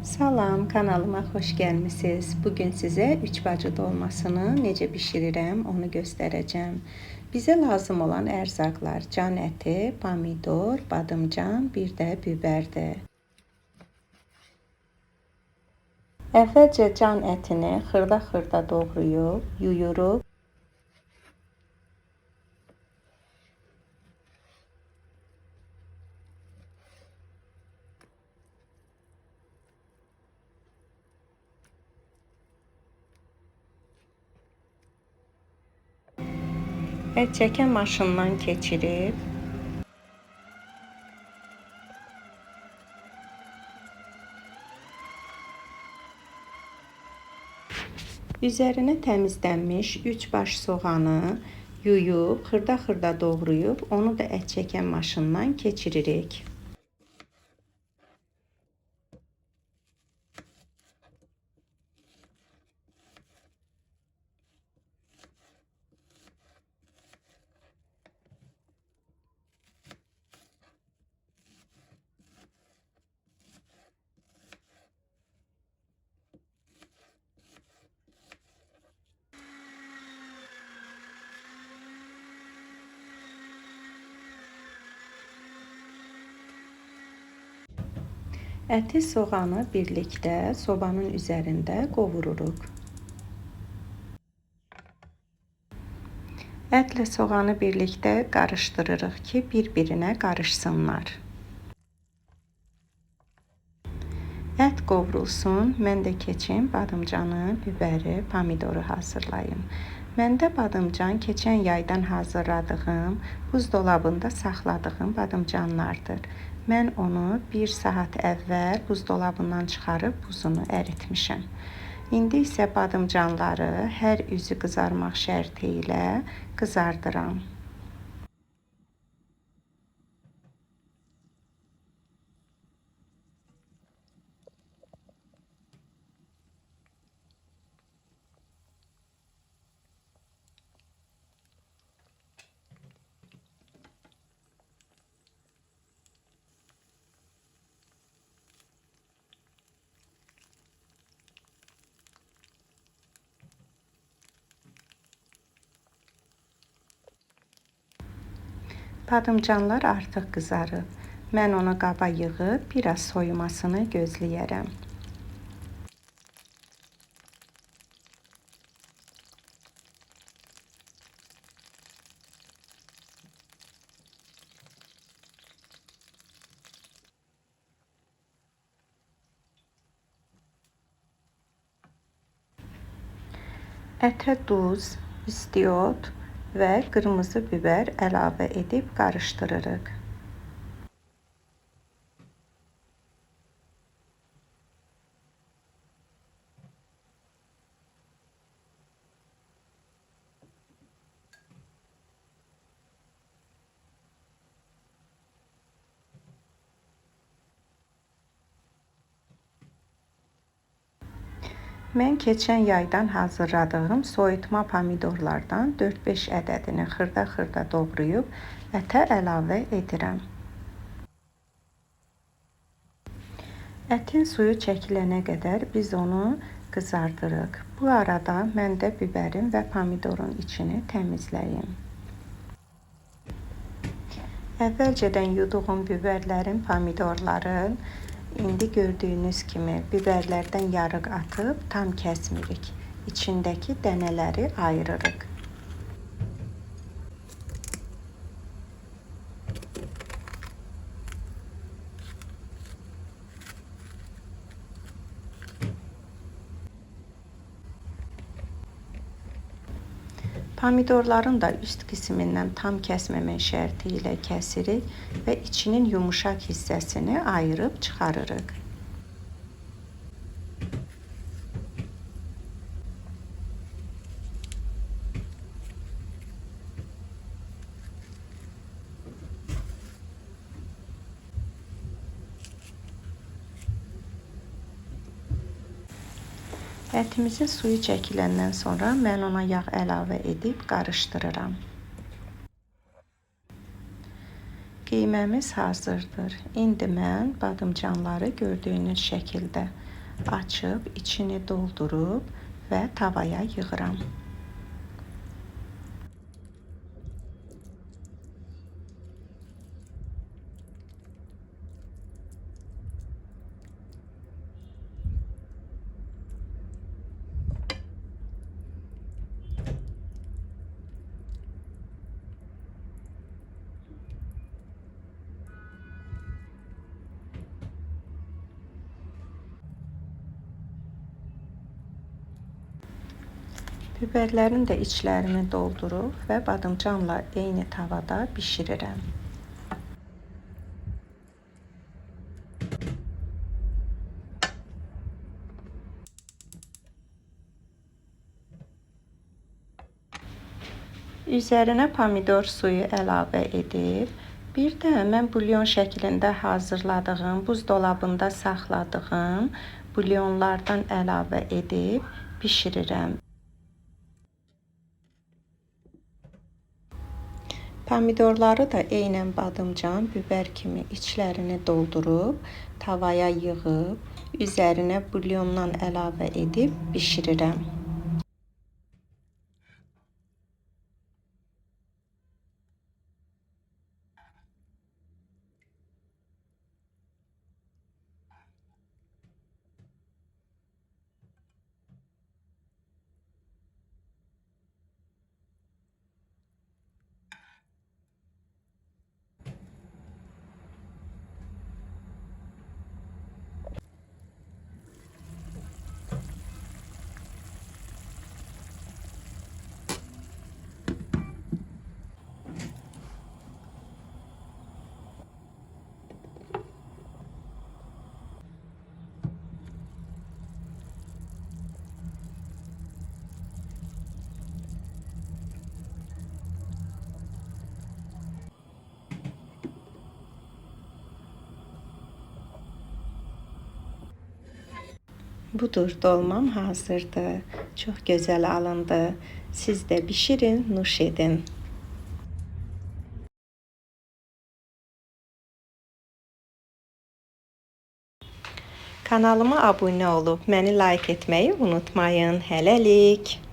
Salam, kanalıma xoş gəlmisiniz. Bugün sizə 3 bacı dolmasını necə bişirirəm, onu göstərəcəm. Bizə lazım olan ərzaqlar can əti, pomidor, badımcan, bir də bibərdir. Əvvəlcə can ətini xırda-xırda doğrayıb, yuyuruq. Ət çəkən maşından keçirib üzərinə təmizlənmiş 3 baş soğanı yuyub, xırda-xırda doğrayıb, onu da ət çəkən maşından keçiririk. Əti, soğanı birlikdə sobanın üzərində qovururuq. Ətlə soğanı birlikdə qarışdırırıq ki, bir-birinə qarışsınlar. Ət qovrulsun, mən də keçim badımcanı, bibəri, pomidoru hazırlayım. Məndə badımcan keçən yaydan hazırladığım, buzdolabında saxladığım badımcanlardır. Mən onu 1 saat əvvəl buzdolabından çıxarıb buzunu əritmişəm. İndi isə badımcanları hər üzü qızarmaq şərti ilə qızardıram. Badımcanlar artıq qızarıb. Mən onu qaba yığıb biraz soyumasını gözləyərəm. Ətə duz, istiot və qırmızı biber əlavə edib qarışdırırıq. Mən keçən yaydan hazırladığım soyutma pomidorlardan 4-5 ədədini xırda-xırda doğrayıb ətə əlavə edirəm. Ətin suyu çəkilənə qədər biz onu qızardırıq. Bu arada mən də bibərin və pomidorun içini təmizləyim. Əvvəlcədən yuduğum biberlərin, pomidorların indi gördüyünüz kimi biberlərdən yarıq atıb tam kəsmirik. İçindəki dənələri ayırırıq. Pomidorların da üst qismindən tam kəsməmək şərti ilə kəsirik və içinin yumuşaq hissəsini ayırıb çıxarırıq. Ətimizin suyu çəkiləndən sonra mən ona yağ əlavə edib qarışdırıram. Qiyməmiz hazırdır. İndi mən badımcanları gördüyünüz şəkildə Açıb içini doldurub və tavaya yığıram. Biberlərin də içlərini doldurub və badımcanla eyni tavada bişirirəm. Üzərinə pomidor suyu əlavə edib, bir də mən bulyon şəklində hazırladığım, buzdolabında saxladığım bulyonlardan əlavə edib bişirirəm. Pomidorları da eynən badımcan, biber kimi içlərini doldurub, tavaya yığıb, üzərinə bulyondan əlavə edib bişirirəm. Budur, dolmam hazırdır. Çox gözəl alındı. Siz də bişirin, nuş edin. Kanalıma abunə olub məni like etməyi unutmayın. Hələlik.